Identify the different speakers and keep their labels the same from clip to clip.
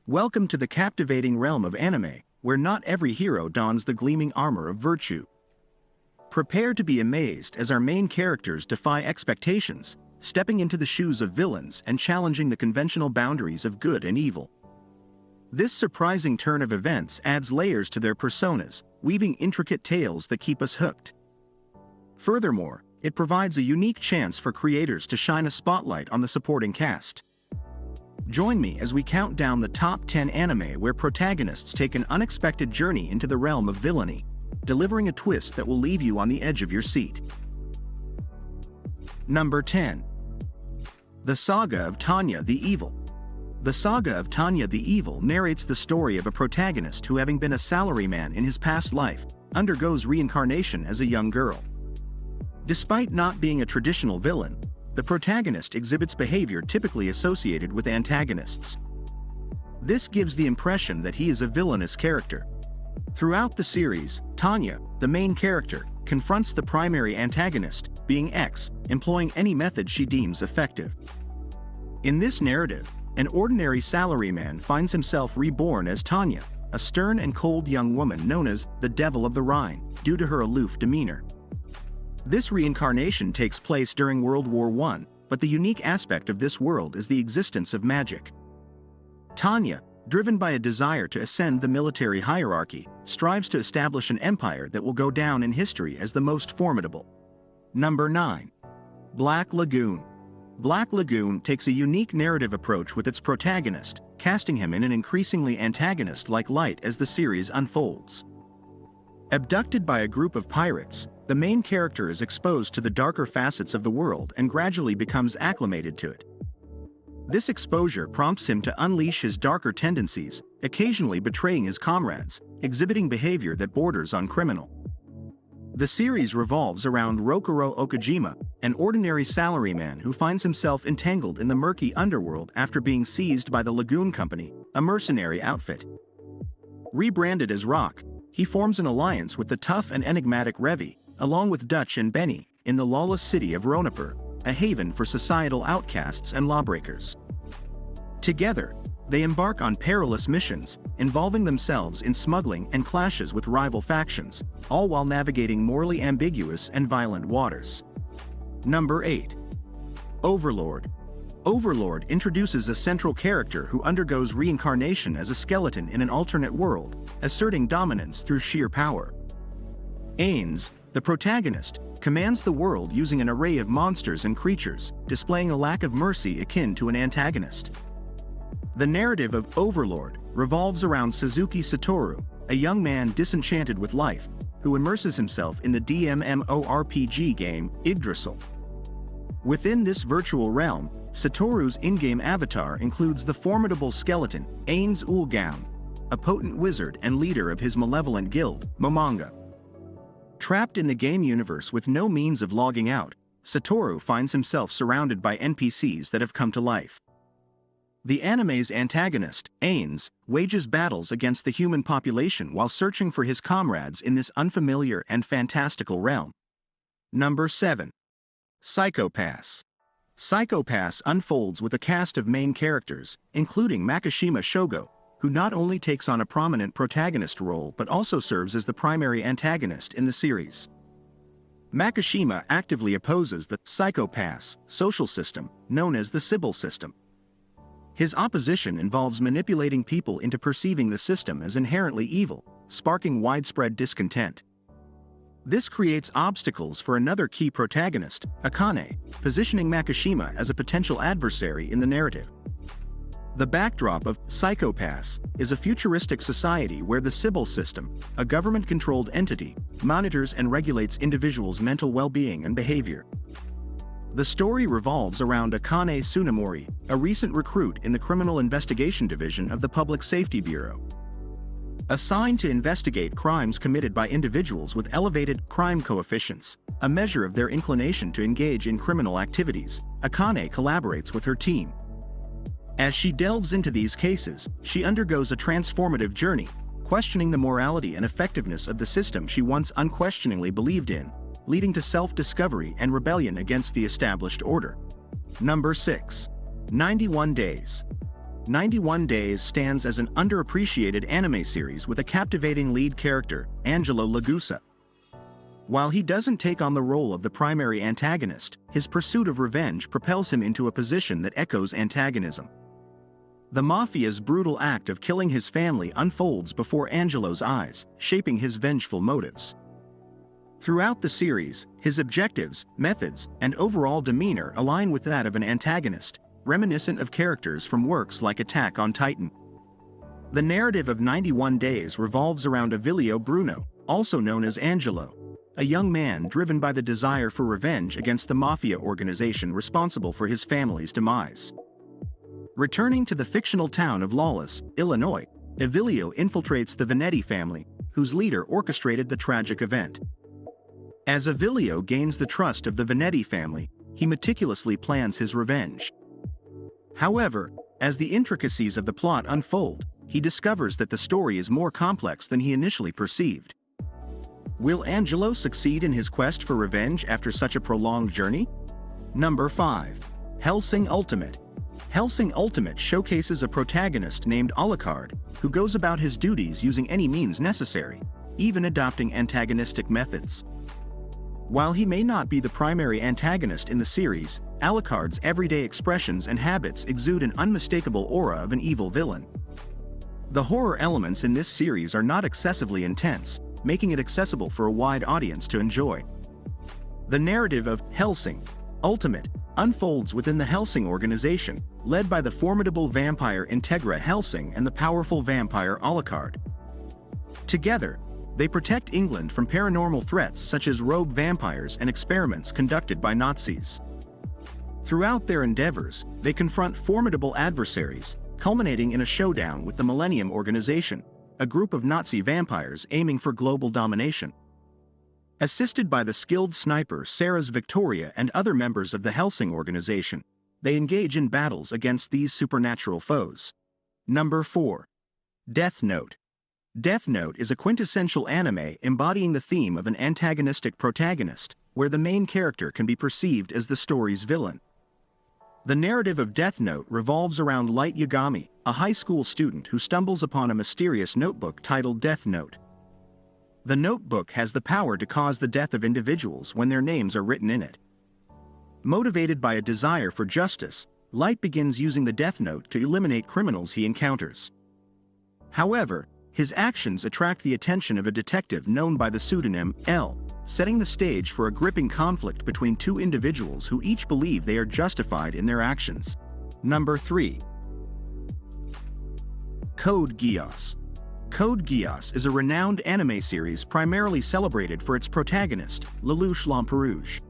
Speaker 1: Welcome to the captivating realm of anime, where not every hero dons the gleaming armor of virtue. Prepare to be amazed as our main characters defy expectations, stepping into the shoes of villains and challenging the conventional boundaries of good and evil. This surprising turn of events adds layers to their personas, weaving intricate tales that keep us hooked. Furthermore, it provides a unique chance for creators to shine a spotlight on the supporting cast. Join me as we count down the top 10 anime where protagonists take an unexpected journey into the realm of villainy, delivering a twist that will leave you on the edge of your seat. Number 10. The Saga of Tanya the Evil. The Saga of Tanya the Evil narrates the story of a protagonist who, having been a salaryman in his past life, undergoes reincarnation as a young girl. Despite not being a traditional villain, the protagonist exhibits behavior typically associated with antagonists. This gives the impression that he is a villainous character. Throughout the series, Tanya, the main character, confronts the primary antagonist, being X, employing any method she deems effective. In this narrative, an ordinary salaryman finds himself reborn as Tanya, a stern and cold young woman known as the Devil of the Rhine, due to her aloof demeanor. This reincarnation takes place during World War I, but the unique aspect of this world is the existence of magic. Tanya, driven by a desire to ascend the military hierarchy, strives to establish an empire that will go down in history as the most formidable. Number 9. Black Lagoon. Black Lagoon takes a unique narrative approach with its protagonist, casting him in an increasingly antagonist-like light as the series unfolds. Abducted by a group of pirates, the main character is exposed to the darker facets of the world and gradually becomes acclimated to it. This exposure prompts him to unleash his darker tendencies, occasionally betraying his comrades, exhibiting behavior that borders on criminal. The series revolves around Rokuro Okajima, an ordinary salaryman who finds himself entangled in the murky underworld after being seized by the Lagoon Company, a mercenary outfit. Rebranded as Rock, he forms an alliance with the tough and enigmatic Revi, along with Dutch and Benny, in the lawless city of Ronapur, a haven for societal outcasts and lawbreakers. Together, they embark on perilous missions, involving themselves in smuggling and clashes with rival factions, all while navigating morally ambiguous and violent waters. Number 8. Overlord. Overlord introduces a central character who undergoes reincarnation as a skeleton in an alternate world, asserting dominance through sheer power. Ains, the protagonist, commands the world using an array of monsters and creatures, displaying a lack of mercy akin to an antagonist. The narrative of Overlord revolves around Suzuki Satoru, a young man disenchanted with life, who immerses himself in the MMORPG game Yggdrasil. Within this virtual realm, Satoru's in-game avatar includes the formidable skeleton, Ains Ulgaun, a potent wizard and leader of his malevolent guild, Momonga. Trapped in the game universe with no means of logging out, Satoru finds himself surrounded by NPCs that have come to life. The anime's antagonist, Ains, wages battles against the human population while searching for his comrades in this unfamiliar and fantastical realm. Number 7. Psychopaths. Psychopaths unfolds with a cast of main characters, including Makishima Shogo, who not only takes on a prominent protagonist role but also serves as the primary antagonist in the series. Makishima actively opposes the Psychopaths' social system, known as the Sibyl system. His opposition involves manipulating people into perceiving the system as inherently evil, sparking widespread discontent. This creates obstacles for another key protagonist, Akane, positioning Makishima as a potential adversary in the narrative. The backdrop of Psychopaths is a futuristic society where the Sibyl system, a government-controlled entity, monitors and regulates individuals' mental well-being and behavior. The story revolves around Akane Tsunemori, a recent recruit in the Criminal Investigation Division of the Public Safety Bureau. Assigned to investigate crimes committed by individuals with elevated crime coefficients, a measure of their inclination to engage in criminal activities, Akane collaborates with her team. As she delves into these cases, she undergoes a transformative journey, questioning the morality and effectiveness of the system she once unquestioningly believed in, leading to self-discovery and rebellion against the established order. Number 6. 91 Days. 91 Days stands as an underappreciated anime series with a captivating lead character, Angelo Lagusa. While he doesn't take on the role of the primary antagonist, his pursuit of revenge propels him into a position that echoes antagonism. The mafia's brutal act of killing his family unfolds before Angelo's eyes, shaping his vengeful motives. Throughout the series, his objectives, methods, and overall demeanor align with that of an antagonist, reminiscent of characters from works like Attack on Titan. The narrative of 91 Days revolves around Avilio Bruno, also known as Angelo, a young man driven by the desire for revenge against the mafia organization responsible for his family's demise. Returning to the fictional town of Lawless, Illinois, Avilio infiltrates the Vanetti family, whose leader orchestrated the tragic event. As Avilio gains the trust of the Vanetti family, he meticulously plans his revenge. However, as the intricacies of the plot unfold, he discovers that the story is more complex than he initially perceived. Will Angelo succeed in his quest for revenge after such a prolonged journey? Number 5. Hellsing Ultimate. Hellsing Ultimate showcases a protagonist named Alucard, who goes about his duties using any means necessary, even adopting antagonistic methods. While he may not be the primary antagonist in the series, Alucard's everyday expressions and habits exude an unmistakable aura of an evil villain. The horror elements in this series are not excessively intense, making it accessible for a wide audience to enjoy. The narrative of Hellsing Ultimate unfolds within the Hellsing organization, led by the formidable vampire Integra Hellsing and the powerful vampire Alucard. Together, they protect England from paranormal threats such as rogue vampires and experiments conducted by Nazis. Throughout their endeavors, they confront formidable adversaries, culminating in a showdown with the Millennium Organization, a group of Nazi vampires aiming for global domination. Assisted by the skilled sniper Sarah's Victoria and other members of the Hellsing organization, they engage in battles against these supernatural foes. Number 4. Death Note. Death Note is a quintessential anime embodying the theme of an antagonistic protagonist, where the main character can be perceived as the story's villain. The narrative of Death Note revolves around Light Yagami, a high school student who stumbles upon a mysterious notebook titled Death Note. The notebook has the power to cause the death of individuals when their names are written in it. Motivated by a desire for justice, Light begins using the Death Note to eliminate criminals he encounters. However, his actions attract the attention of a detective known by the pseudonym L, setting the stage for a gripping conflict between two individuals who each believe they are justified in their actions. Number 3. Code Geass. Code Geass is a renowned anime series primarily celebrated for its protagonist, Lelouch Lamperouge.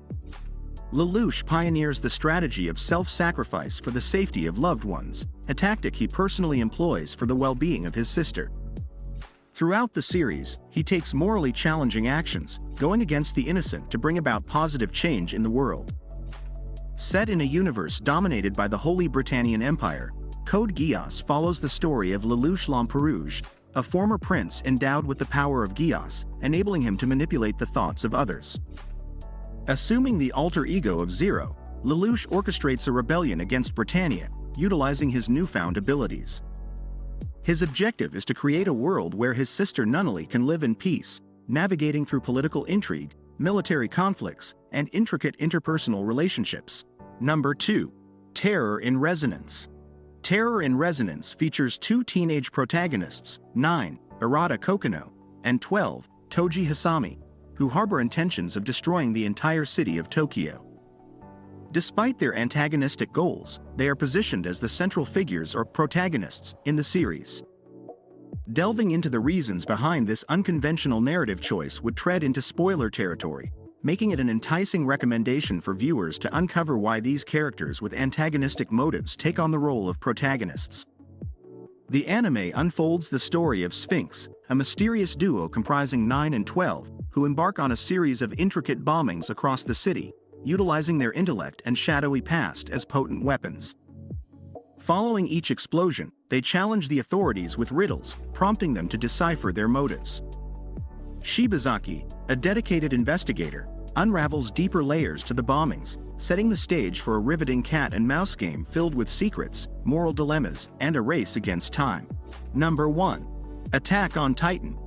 Speaker 1: Lelouch pioneers the strategy of self-sacrifice for the safety of loved ones, a tactic he personally employs for the well-being of his sister. Throughout the series, he takes morally challenging actions, going against the innocent to bring about positive change in the world. Set in a universe dominated by the Holy Britannian Empire, Code Geass follows the story of Lelouch Lamperouge, a former prince endowed with the power of Geass, enabling him to manipulate the thoughts of others. Assuming the alter ego of Zero, Lelouch orchestrates a rebellion against Britannia, utilizing his newfound abilities. His objective is to create a world where his sister Nunnally can live in peace, navigating through political intrigue, military conflicts, and intricate interpersonal relationships. Number 2. Terror in Resonance. Terror in Resonance features two teenage protagonists, 9, Arata Kokono, and 12, Toji Hisami, who harbor intentions of destroying the entire city of Tokyo. Despite their antagonistic goals, they are positioned as the central figures or protagonists in the series. Delving into the reasons behind this unconventional narrative choice would tread into spoiler territory, making it an enticing recommendation for viewers to uncover why these characters with antagonistic motives take on the role of protagonists. The anime unfolds the story of Sphinx, a mysterious duo comprising 9 and 12, who embark on a series of intricate bombings across the city, utilizing their intellect and shadowy past as potent weapons. Following each explosion, they challenge the authorities with riddles, prompting them to decipher their motives. Shibazaki, a dedicated investigator, unravels deeper layers to the bombings, setting the stage for a riveting cat and mouse game filled with secrets, moral dilemmas, and a race against time. Number 1. Attack on Titan.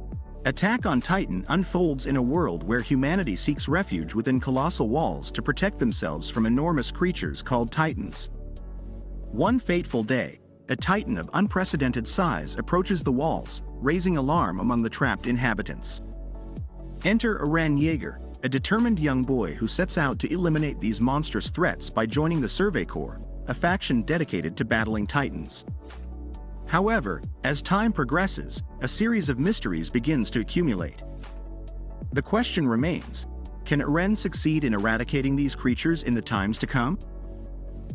Speaker 1: Attack on Titan unfolds in a world where humanity seeks refuge within colossal walls to protect themselves from enormous creatures called Titans. One fateful day, a Titan of unprecedented size approaches the walls, raising alarm among the trapped inhabitants. Enter Eren Yeager, a determined young boy who sets out to eliminate these monstrous threats by joining the Survey Corps, a faction dedicated to battling Titans. However, as time progresses, a series of mysteries begins to accumulate. The question remains, can Eren succeed in eradicating these creatures in the times to come?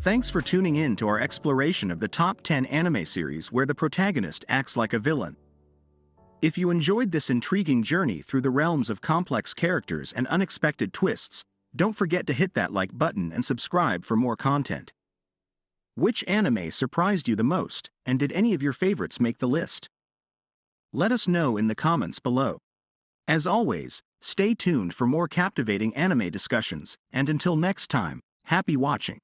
Speaker 1: Thanks for tuning in to our exploration of the top 10 anime series where the protagonist acts like a villain. If you enjoyed this intriguing journey through the realms of complex characters and unexpected twists, don't forget to hit that like button and subscribe for more content. Which anime surprised you the most, and did any of your favorites make the list? Let us know in the comments below. As always, stay tuned for more captivating anime discussions, and until next time, happy watching.